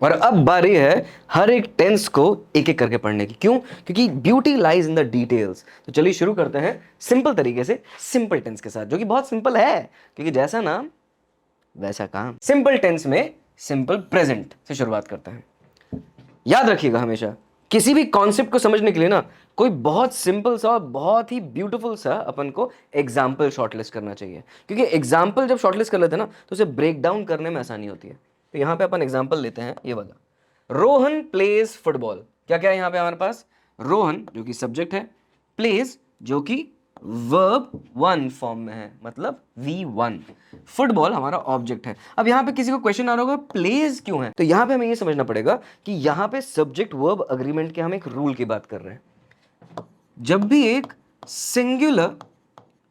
और अब बारी है हर एक टेंस को एक एक करके पढ़ने की। क्यों? क्योंकि beauty lies in the details. तो चलिए शुरू करते हैं सिंपल तरीके से, सिंपल टेंस के साथ, जो कि बहुत सिंपल है, क्योंकि जैसा नाम वैसा काम। सिंपल टेंस में सिंपल प्रेजेंट से शुरुआत करते हैं। याद रखिएगा हमेशा किसी भी कॉन्सेप्ट को समझने के लिए ना कोई बहुत सिंपल सा और बहुत ही ब्यूटीफुल सा अपन को एग्जाम्पल शॉर्टलिस्ट करना चाहिए, क्योंकि एग्जाम्पल जब शॉर्टलिस्ट कर लेते हैं ना तो उसे ब्रेक डाउन करने में आसानी होती है। तो यहां पे अपन एग्जाम्पल लेते हैं ये वाला, रोहन प्लेज फुटबॉल। क्या क्या है यहां पे हमारे पास? रोहन जो कि सब्जेक्ट है, प्लेज जो कि वर्ब वन फॉर्म में है, मतलब V1। फुटबॉल हमारा ऑब्जेक्ट है। अब यहां पे किसी को क्वेश्चन आ रहा होगा प्लेज क्यों है, तो यहां पे हमें ये समझना पड़ेगा कि यहां पे सब्जेक्ट वर्ब अग्रीमेंट के हम एक रूल की बात कर रहे हैं। जब भी एक सिंगुलर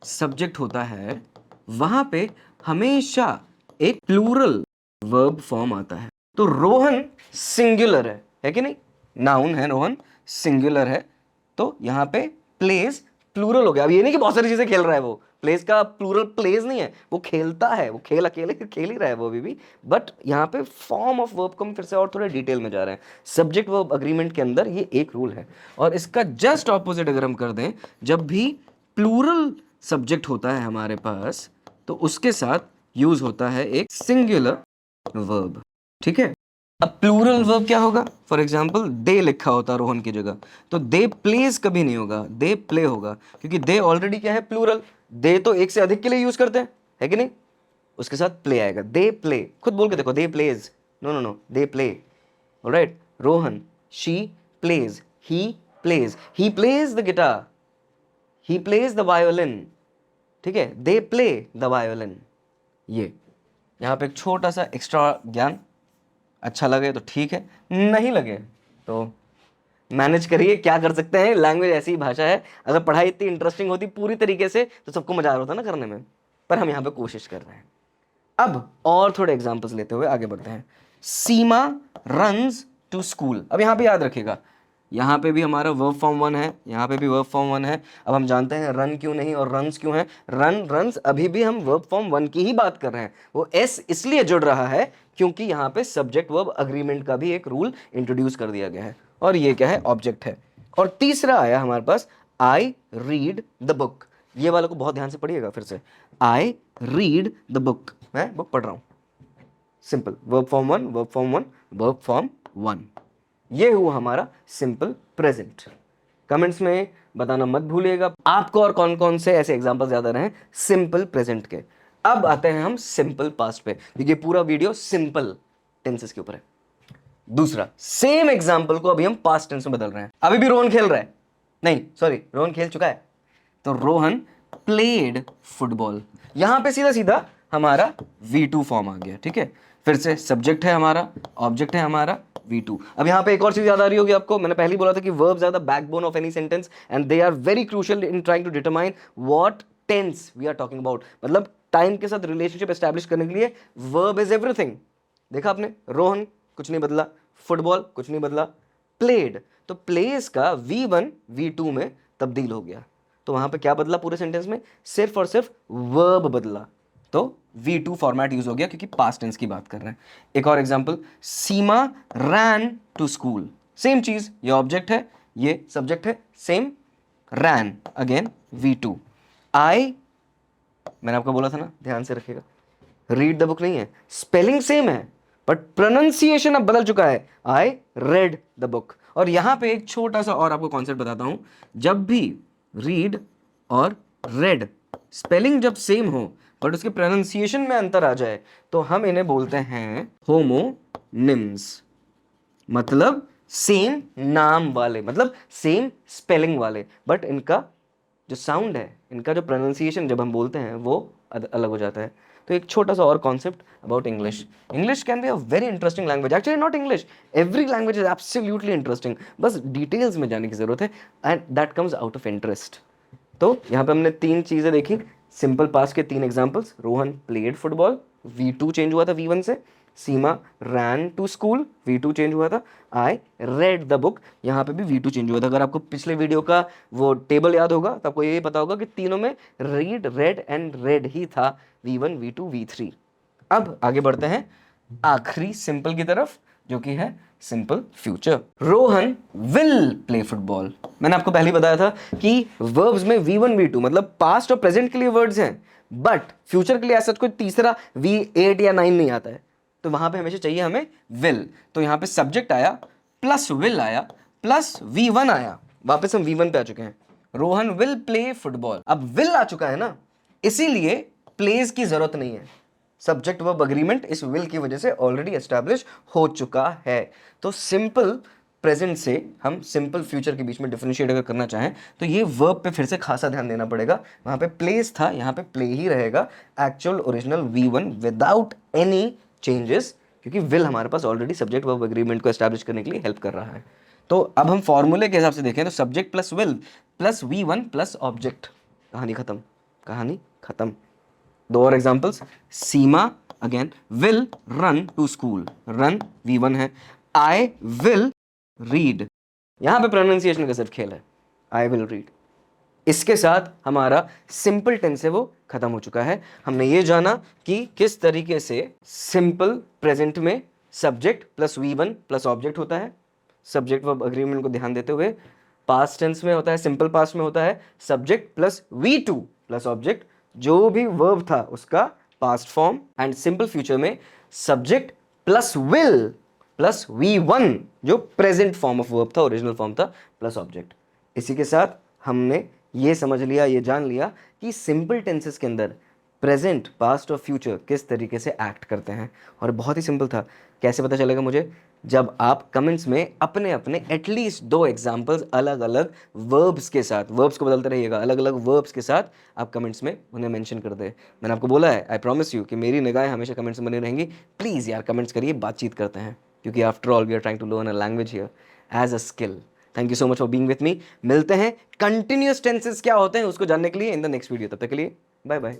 सब्जेक्ट होता है वहां पे हमेशा एक प्लूरल वर्ब फॉर्म आता है। तो रोहन सिंगुलर है कि नहीं? नाउन है रोहन, सिंगुलर है, तो यहां पे प्लेज प्लूरल हो गया। अब ये नहीं कि बहुत सारी चीजें खेल रहा है वो, प्लेज का प्लूरल प्लेज नहीं है, वो खेलता है, वो खेल अकेले खेल ही रहा है वो अभी भी, बट यहाँ पे फॉर्म ऑफ वर्ब को हम फिर से और थोड़े डिटेल में जा रहे हैं। सब्जेक्ट वर्ब अग्रीमेंट के अंदर ये एक रूल है। और इसका जस्ट ऑपोजिट अगर हम कर दें, जब भी प्लूरल सब्जेक्ट होता है हमारे पास तो उसके साथ यूज होता है एक सिंगुलर वर्ब। ठीक है? अब प्लूरल वर्ब क्या होगा? फॉर एग्जाम्पल दे लिखा होता रोहन की जगह, तो दे प्लेज कभी नहीं होगा, दे प्ले होगा, क्योंकि दे ऑलरेडी क्या है? प्लूरल। दे तो एक से अधिक के लिए यूज करते हैं, है कि नहीं? उसके साथ प्ले आएगा, दे प्ले। खुद बोल के देखो, they plays, no no no, they play. Alright, Rohan she plays, he plays the guitar, he plays the violin. ठीक है? They play the violin. ये यहाँ पे एक छोटा सा एक्स्ट्रा ज्ञान, अच्छा लगे तो ठीक है, नहीं लगे तो मैनेज करिए, क्या कर सकते हैं, लैंग्वेज ऐसी भाषा है। अगर पढ़ाई इतनी इंटरेस्टिंग होती पूरी तरीके से तो सबको मजा आ रहा होता ना करने में, पर हम यहाँ पे कोशिश कर रहे हैं। अब और थोड़े एग्जांपल्स लेते हुए आगे बढ़ते हैं। सीमा रन्स टू स्कूल। अब यहाँ पे याद रखिएगा, यहाँ पे भी हमारा वर्ब फॉर्म वन है, यहाँ पे भी वर्ब फॉर्म वन है। अब हम जानते हैं रन क्यों नहीं और रन्स क्यों है। रन्स अभी भी हम वर्ब फॉर्म वन की ही बात कर रहे हैं। वो एस इसलिए जुड़ रहा है क्योंकि यहाँ पे सब्जेक्ट वर्ब अग्रीमेंट का भी एक रूल इंट्रोड्यूस कर दिया गया है, और ये क्या है? ऑब्जेक्ट है। और तीसरा आया हमारे पास, आई रीड द बुक। ये वाला को बहुत ध्यान से पढ़िएगा फिर से, आई रीड द बुक, मैं बुक पढ़ रहा हूं। Simple verb form one, verb form one, verb form one. ये हुआ हमारा सिंपल प्रेजेंट। कमेंट्स में बताना मत भूलिएगा आपको और कौन कौन से ऐसे एग्जांपल्स याद आ रहे हैं सिंपल प्रेजेंट के। अब आते हैं हम सिंपल पास्ट पे, क्योंकि पूरा वीडियो सिंपल टेंसेस के ऊपर है। दूसरा, सेम एग्जांपल को अभी हम पास्ट टेंस में बदल रहे हैं। अभी भी रोहन खेल रहा है, नहीं सॉरी, रोहन खेल चुका है, तो रोहन प्लेड फुटबॉल। यहां पे सीधा सीधा हमारा V2 फॉर्म आ गया। ठीक है? फिर से सब्जेक्ट है हमारा, ऑब्जेक्ट है हमारा, V2। अब यहां पे एक और चीज याद आ रही होगी आपको, मैंने पहले ही बोला था कि verbs are the backbone of any sentence and they are very crucial in trying to determine what tense we are talking about. मतलब टाइम के साथ रिलेशनशिप एस्टैब्लिश करने के लिए वर्ब इज एवरीथिंग। देखा आपने, रोहन कुछ नहीं बदला, फुटबॉल कुछ नहीं बदला, प्लेड तो प्लेस का V1 V2 में तब्दील हो गया। तो वहां पे क्या बदला पूरे सेंटेंस में? सिर्फ और सिर्फ वर्ब बदला, तो V2 फॉर्मेट यूज हो गया क्योंकि पास्ट टेंस की बात कर रहे हैं। एक और example, Seema ran to school. Same चीज, ये ऑब्जेक्ट है, ये सब्जेक्ट है, सेम, रैन अगेन V2। आई, मैंने आपको बोला था ना, ध्यान से रखिएगा, रीड द बुक नहीं है, स्पेलिंग सेम है बट प्रोनाउंसिएशन अब बदल चुका है, आई रेड द बुक। और यहां पे एक छोटा सा और आपको कॉन्सेप्ट बताता हूं, जब भी रीड और रेड स्पेलिंग जब सेम हो बट उसके प्रोनाउंसिएशन में अंतर आ जाए तो हम इन्हें बोलते हैं होमोनिम्स। मतलब सेम नाम वाले, मतलब सेम स्पेलिंग वाले, बट इनका जो साउंड है, इनका जो प्रोनाउंसिएशन जब हम बोलते हैं वो अलग हो जाता है। तो एक छोटा सा और concept about English. English can be a very interesting language, actually not English, every language is absolutely interesting, बस डिटेल्स में जाने की जरूरत है and that comes out of interest. तो यहाँ पे हमने तीन चीजें देखी, सिंपल पास्ट के तीन examples, Rohan played football, V2 change हुआ था V1 से, Seema ran to school, V2 change हुआ था, आई रेड द बुक, यहाँ पे भी V2 चेंज हुआ था। अगर आपको पिछले वीडियो का वो टेबल याद होगा तो आपको ये पता होगा कि तीनों में रीड, रेड एंड रेड ही था, V1 V2 V3। अब आगे बढ़ते हैं आखिरी सिंपल की तरफ, जो कि है simple future. Rohan will play football. मैंने आपको पहले ही बताया था कि वर्ब्स में V1 V2 मतलब पास्ट और प्रेजेंट के लिए वर्ड्स हैं, बट फ्यूचर के लिए ऐसा कोई तीसरा V8 या 9 नहीं आता है, तो वहां पे हमेशा चाहिए हमें विल। तो यहां पे सब्जेक्ट आया प्लस विल आया प्लस V1 आया, वापस हम V1 पे आ चुके हैं। रोहन विल प्ले फुटबॉल, अब विल आ चुका है ना, इसीलिए प्लेज की जरूरत नहीं है। सब्जेक्ट वर्ब अग्रीमेंट इस विल की वजह से ऑलरेडी एस्टैब्लिश हो चुका है। तो सिंपल प्रेजेंट से हम सिंपल फ्यूचर के बीच में डिफरेंशिएट अगर करना चाहें तो ये वर्ब पे फिर से खासा ध्यान देना पड़ेगा। वहां पे प्लेस था, यहाँ पे प्ले ही रहेगा, actual original V1 without any changes, क्योंकि विल हमारे पास ऑलरेडी सब्जेक्ट वर्ब एग्रीमेंट को एस्टैब्लिश करने के लिए हेल्प कर रहा है। तो अब हम फॉर्मूले के हिसाब से देखें तो subject plus will plus V1 plus object, कहानी खत्म, कहानी खत्म। दो और examples, Seema again will run to school, run V1 है, आई विल रीड, यहां पे प्रोनाउंसिएशन का सिर्फ खेल है, आई विल रीड। इसके साथ हमारा सिंपल टेंस है वो खत्म हो चुका है। हमने ये जाना कि किस तरीके से सिंपल प्रेजेंट में subject plus V1 plus object होता है, सब्जेक्ट वर्ब एग्रीमेंट को ध्यान देते हुए। पास्ट टेंस में होता है, सिंपल पास्ट में होता है subject plus V2 plus object, जो भी वर्ब था उसका past form, and simple future में subject plus will plus V1 जो प्रेजेंट फॉर्म ऑफ वर्ब था, ओरिजिनल फॉर्म था, प्लस ऑब्जेक्ट। इसी के साथ हमने ये समझ लिया, ये जान लिया कि सिंपल टेंसेस के अंदर प्रेजेंट, पास्ट और फ्यूचर किस तरीके से एक्ट करते हैं। और बहुत ही सिंपल था। कैसे पता चलेगा मुझे? जब आप कमेंट्स में अपने अपने एटलीस्ट 2 एग्जाम्पल्स अलग अलग वर्ब्स के साथ, वर्ब्स को बदलते रहिएगा, अलग अलग वर्ब्स के साथ आप कमेंट्स में उन्हें मेंशन कर दे। मैंने आपको बोला है, आई प्रॉमिस यू कि मेरी निगाहें हमेशा कमेंट्स में बनी रहेंगी। प्लीज़ यार कमेंट्स करिए, बातचीत करते हैं, क्योंकि after all we are trying to learn a language here as a skill. Thank you so much for being with me. मिलते हैं कंटिन्यूअस टेंसेस क्या होते हैं उसको जानने के लिए इन द नेक्स्ट वीडियो। तब तक के लिए बाय बाय।